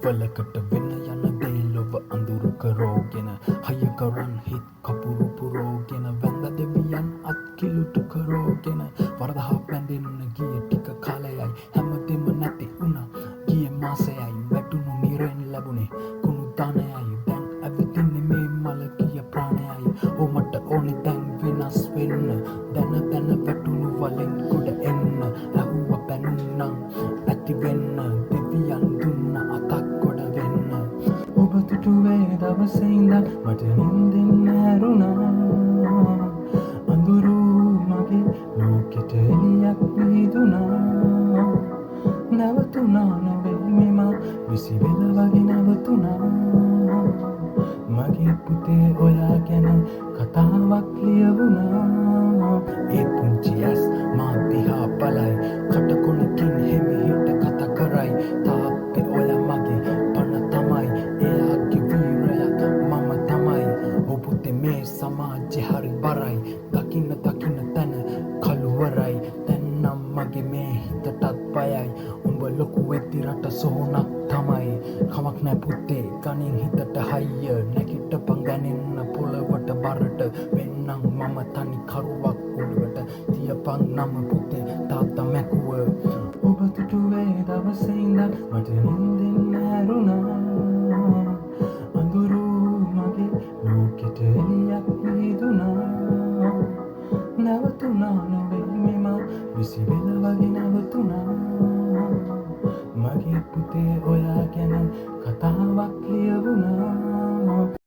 වලකට වෙන යන දේ ලොව අඳුරු කරෝගෙන හය කරන් හිත් කපුරු පුරෝගෙන වැඳ දෙවියන් අත් කිලුටු කරෝගෙන වරදහ පැඳෙන්න ගිය ටික කාලයයි හැමදෙම නැති වුණා ගිය මාසයයි වැටුණු නිරෙන් ලැබුණේ කුණු දානයයි දැන් ඇවිදින්නේ මේ මල ගිය ප්‍රාණයයි ඕ මට ඕනේ දැන් වෙනස් වෙන්න දැන දැන වැටුණු වලෙන් ගොඩ එන්න ඇහුව පැනුන්නම් ඇති වෙන්න දෙවියන් දුන්න අතක් ගොඩ වෙන්න ඔබ තුටුවේ දවසේ ඉඳන් මට නිින්දෙන් ඇරුණා අඳුරු මගේ ලෝකෙට එළියක් විහිදුණා නැවතුණා නොවේ මෙම විසි වෙල වගේ නැවතුණා මගේ පුතේ ඔයා ගැන කතාවක් ලියවුණා ඒ පුංචි ඇස් මා දිහා බලයි කටකොණකින් හිමිහිට කතා කරයි තාත්තේ ඔයා මගේ පණ තමයි එයාගේ වීරයක් මම තමයි ඔ පුතේ මේ සමාජෙ හරි බරයි දකින්න තැන කළුවරයි දැන් නම් මගේ මේ හිතටත් බයයි උඹ ලොකු වෙද්දි රට සොහොනක් තමයි කමක් නෑ පුතේ ගනින් හිතට හයිය නැගිටපන් දැනෙන්න පොළවට බරට වෙන්නම් මම තනි කරුවක් උඩුවට තියපන් නම පුතේ තාත්තා මැකුව ඔබ තුටුවේ දවසේ ඉඳන් මට නිින්දෙන් ඇරුණා අඳුරු මගේ ලෝකෙට එළියක් විහිදුණා නැවතුණා නොවේ මෙම විසි වෙල වගේ නැවතුණා මගේ පුතේ ඔයා ගැන කතාවක් ලියවුණා